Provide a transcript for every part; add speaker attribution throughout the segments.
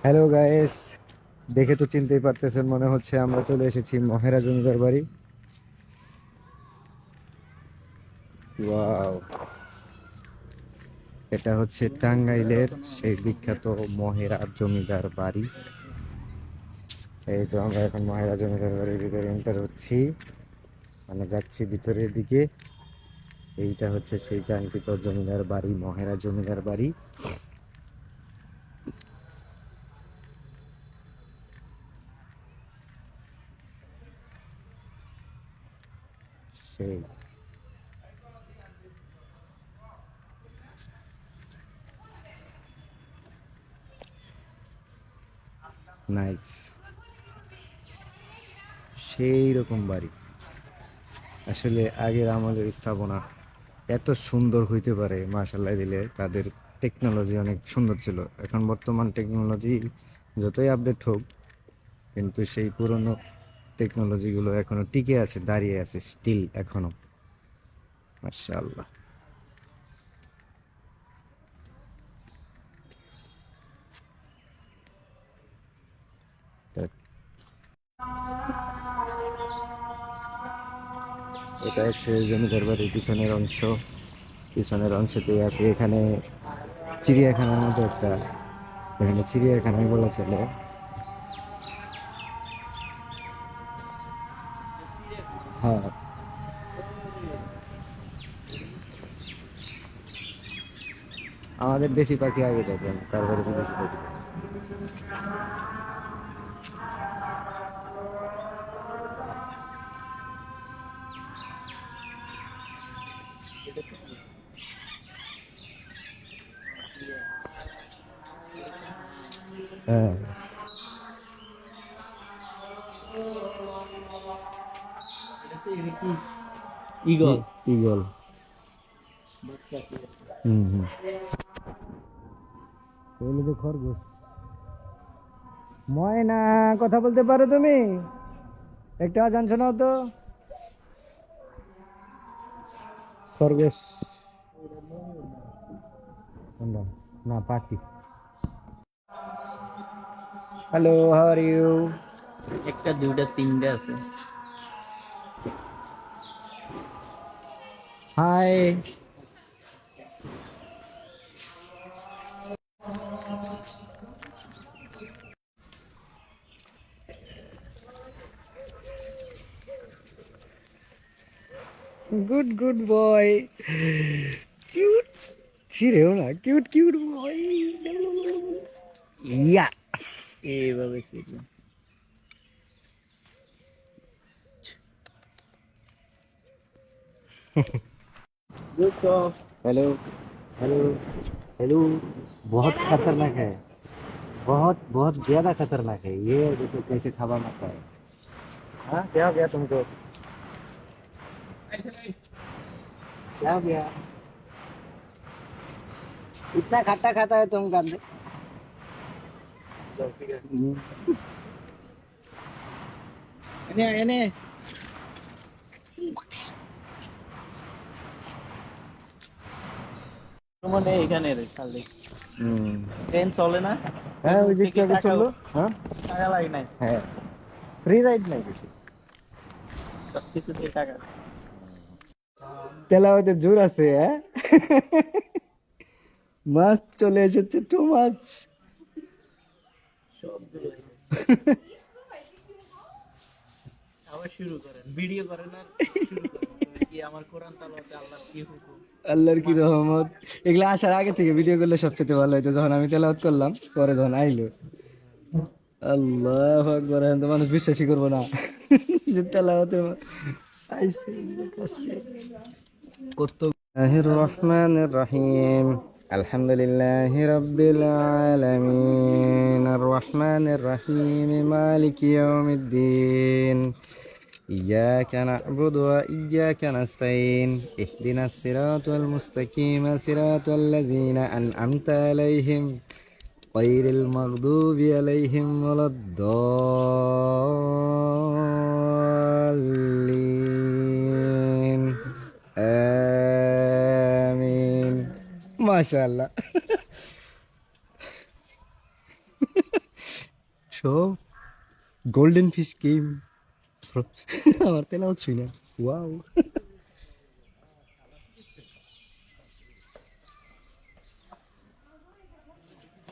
Speaker 1: Hello guys, দেখে তো চিনতেই পারতেছেন, মনে হচ্ছে আমরা চলে এসেছি মহেরা জমিদার বাড়ি। ওয়াও, এটা হচ্ছে টাঙ্গাইলের সেই বিখ্যাত মহেরা জমিদার বাড়ি। এই তো আমরা এখন মহেরা জমিদার বাড়ির ভিতরে এন্টার হচ্ছি, মানে যাচ্ছি ভিতরের দিকে। এইটা হচ্ছে সেই কাঙ্ক্ষিত জমিদার বাড়ি, মহেরা জমিদার বাড়ি। সেই নাইস, সেই রকম বাড়ি। আসলে আগের আমলের স্থাপনা এত সুন্দর হইতে পারে, মাশাআল্লাহ দিলে তাদের টেকনোলজি অনেক সুন্দর ছিল। এখন বর্তমান টেকনোলজি যতই আপডেট হোক, কিন্তু সেই পুরনো টেকনোলজিগুলো এখনো টিকে আছে, দাঁড়িয়ে আছে স্টিল এখনো। মাশাআল্লাহ। তা- এটা হচ্ছে জমিদার বাড়ির পিছনের অংশ। পিছনের অংশতেই আছে এখানে চিড়িয়াখানার মতো একটা, এখানে চিড়িয়াখানায় বলা চলে। হ্যাঁ, আমাদের দেশি পাখি আগে দেখেন, তারপরে বিদেশি পাখি। হ্যাঁ,
Speaker 2: এটা কি ঈগল?
Speaker 1: ঈগল। হুম হুম, এগুলো তো খরগোশ। ময়না, কথা বলতে পারো তুমি? একটা আজান শোনাও তো। খরগোশ কোনটা? না, পাখি। Hello, how are you?
Speaker 2: একটা দুইটা তিনটা আছে।
Speaker 1: Hi. Good good boy, cute. ছিড়েও না, কিউট কিউট বয়। ইয়া।
Speaker 2: এইভাবে ছিল। বুঝছো?
Speaker 1: Hello, hello, hello. बहुत खतरनाक है, बहुत बहुत ज्यादा खतरनाक है ये। देखो कैसे खावा मारता है। हाँ, क्या हो गया तुमको? क्या हो गया? इतना खट्टा खाता है तुम गंदे।
Speaker 2: এনে এনে মানে এখানে রে খালি ট্রেন চলে না,
Speaker 1: হ্যাঁ, ওই
Speaker 2: ফেসবুক
Speaker 1: যে একটু
Speaker 2: থেকে
Speaker 1: আগে
Speaker 2: টাকা
Speaker 1: চললো। হ্যাঁ,
Speaker 2: টাকা লাগে নাই,
Speaker 1: হ্যাঁ, ফ্রি রাইড নাই কিছু।
Speaker 2: সব কিছুতে টাকা।
Speaker 1: তেলাওয়াতে জোর আছে, হ্যাঁ। মাছ চলে এসেছে, টু মাছ।
Speaker 2: সব দিকে আবার শুরু করেন, ভিডিও করেন আর শুরু করেন কি আমার কোরআন তালাওয়াতে আল্লাহর কি হুকুম।
Speaker 1: আল্লাহর কি
Speaker 2: মা-
Speaker 1: রহমত। এগুলা আসার আগে থেকে ভিডিও করলে সবচেয়ে ভালো হতো, যখন আমি তেলাওয়াত করলাম পরে যখন আইলো। আল্লাহ আকবার, এখন তো মানুষ বিশ্বাসই করবো না যে তেলাওয়াতের আইছে কাছে। কত রহমানির রহিম। আলহামদুলিল্লাহি রাব্বিল আলামিন আর রহমানির রহিম মালিকি ইয়াউমিদ্দিন। إياك نعبد وإياك نستعين اهدنا الصراط المستقيم صراط الذين أنعمت عليهم غير المغضوب عليهم ولا الضالين آمين। ما شاء الله। দেখছো গোল্ডেন ফিশ কেম আমার তেলাওয়াত শুই না ওয়াও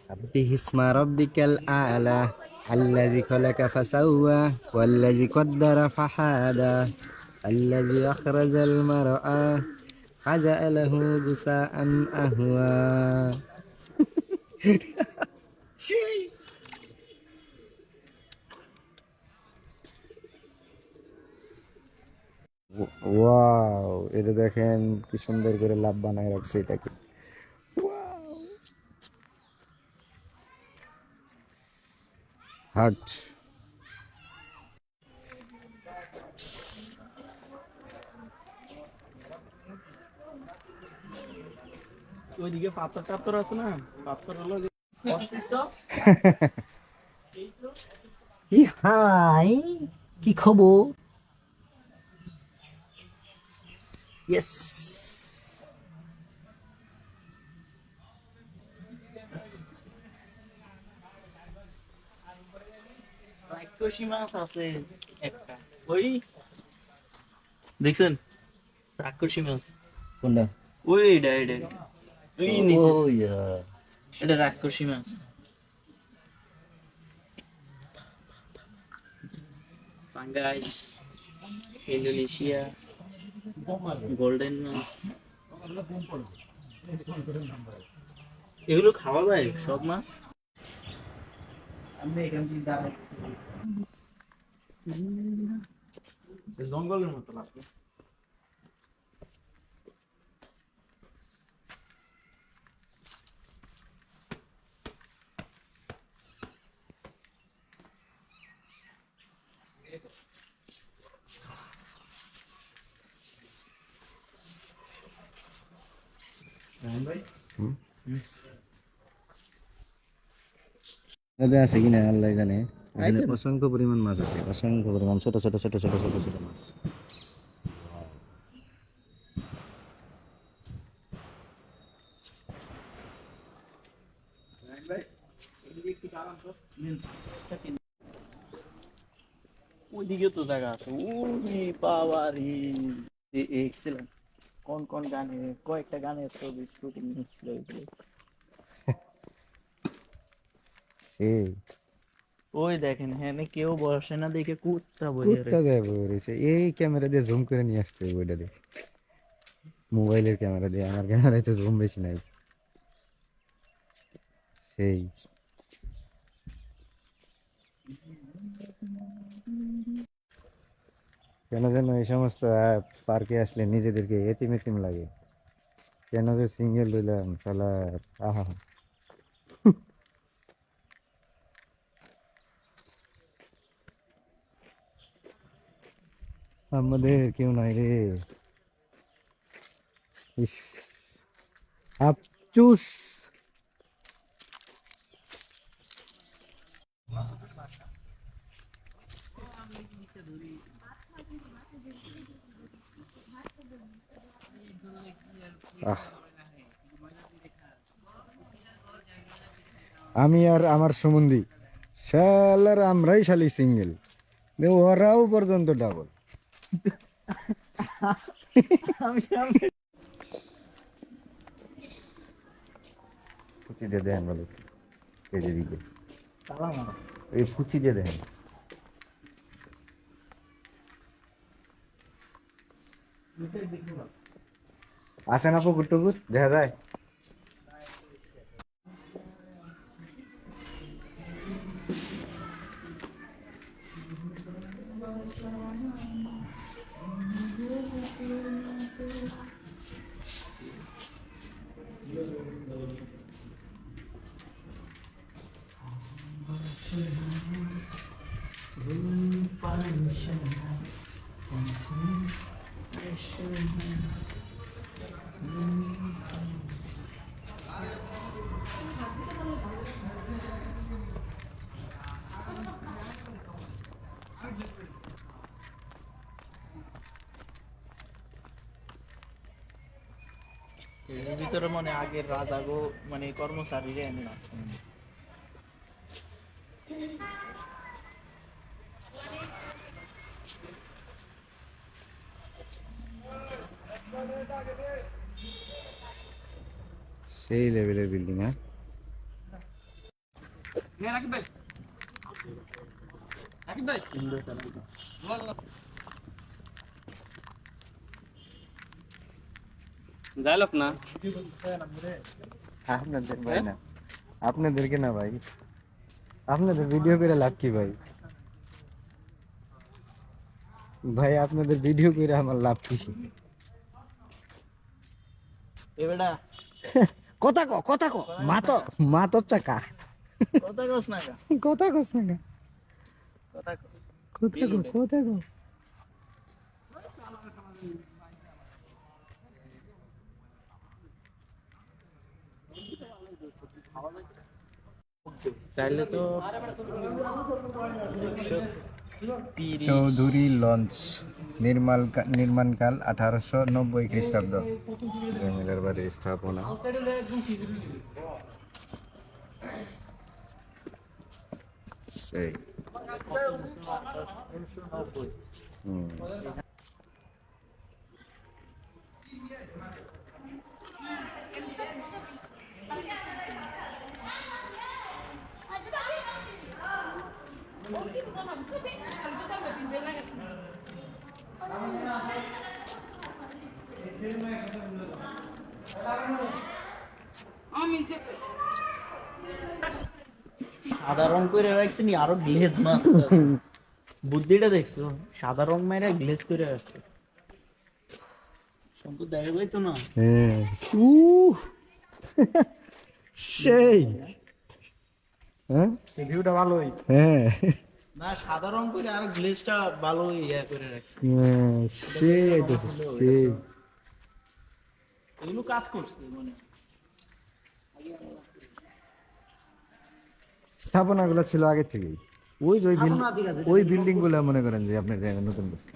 Speaker 1: سبح اسم ربك الأعلى الذي خلق فسوى والذي قدر فهدى الذي أخرج المرعى فجعله غثاء أهوى ওয়াও এটা দেখেন কি সুন্দর করে লাভ বানায় রাখছে এটাকে হার্ট
Speaker 2: ওইদিকে পাথর টাথর আছে না, পাথর হলো অসুস্থ।
Speaker 1: কি হাই কি খবর ইয়েস
Speaker 2: রাক্ষসী মাছ আছে একটা, ওই দেখছেন রাক্ষসী মাছ,
Speaker 1: কোনটা
Speaker 2: ওই এটা ওই নিচে, এটা রাক্ষসী মাছ। পাঙ্গাই, ইন্দোনেশিয়া, গোল্ডেন মাছ, এগুলো খাওয়া যায় সব মাছ। জঙ্গলের মতো লাগবে।
Speaker 1: নদী আছে কিনা আল্লাহ জানে এখানে অসংখ্য পরিমাণ মাছ আছে অসংখ্য পরিমাণ ছোট ছোট ছোট ছোট ছোট ছোট মাছ
Speaker 2: ওইদিকে তো জায়গা আছে, ওরে বাবা রে, এক্সেলেন্ট। কোন কোন গানে, কয়েকটা গানের ছবি শুটিং হচ্ছিল ওইগুলো।
Speaker 1: সেই
Speaker 2: ওই দেখেন হ্যাঁ কেউ বসে না দেখে কুত্তা বসে
Speaker 1: কুত্তা দেব রয়েছে এই ক্যামেরা দিয়ে জুম করে নিয়ে আসতে হবে ওইটা দিয়ে মোবাইলের ক্যামেরা দিয়ে আমার ক্যামেরায় তো জুম বেশি নাই সেই কেন যেন এই সমস্ত পার্কে আসলে নিজেদেরকে এতিম এতিম লাগে কেন যে সিঙ্গেল রইলাম শালা আহা আমাদের কেউ নাই রে ইস আফচুস আহ আমি আর আমার সম্বন্ধী শালার আমরাই শালি সিঙ্গেল ওরাও পর্যন্ত ডাবল ফুচি দিয়ে দেখেন বলো এই যে দিকে এই ফুচি দিয়ে দেখেন আসে না পুকুর টুকুর দেখা যায়
Speaker 2: এর ভিতরে মানে আগের রাজা গো মানে কর্মচারীরা এনে না
Speaker 1: সেই লেভেলের বিল্ডিং, হ্যাঁ।
Speaker 2: ডায়লগ না
Speaker 1: আপনাদের ভাই না, আপনাদেরকে না ভাই, আপনাদের ভিডিও করে লাভ কি ভাই? ভাই আপনাদের ভিডিও করে আমার লাভ কি?
Speaker 2: এবেটা
Speaker 1: কথা কো, কথা কো, মা তো চাকা,
Speaker 2: কথা কস না কা
Speaker 1: কথা কস না গা।
Speaker 2: কথা কস।
Speaker 1: কথা কো, কথা কো।
Speaker 2: চাইলে তো
Speaker 1: চৌধুরী লঞ্চ নির্মাণকাল 1890 খ্রিস্টাব্দ। জমিদার বাড়ির স্থাপনা। সেই হুম।
Speaker 2: সাদা রং করে রাখছে নি আরো গ্লেজ মার বুদ্ধিটা দেখছো সাদা রং মেরে গ্লেজ করে রাখছে সম্পদ দেখা যাইতো না
Speaker 1: হ্যাঁ, সেই হ্যাঁ,
Speaker 2: ভিউটা ভালোই
Speaker 1: হ্যাঁ,
Speaker 2: না সাদা রং করে আর গ্লেজটা ভালো ইয়া করে রাখছে
Speaker 1: হ্যাঁ, সেই আইতেছে, সেই
Speaker 2: এগুলো কাজ করছে মানে
Speaker 1: স্থাপনা গুলো ছিল আগে থেকেই। ওই যে
Speaker 2: স্থাপনা ঠিক আছে,
Speaker 1: ওই বিল্ডিং গুলো মনে করেন যে আপনি নতুন করছেন।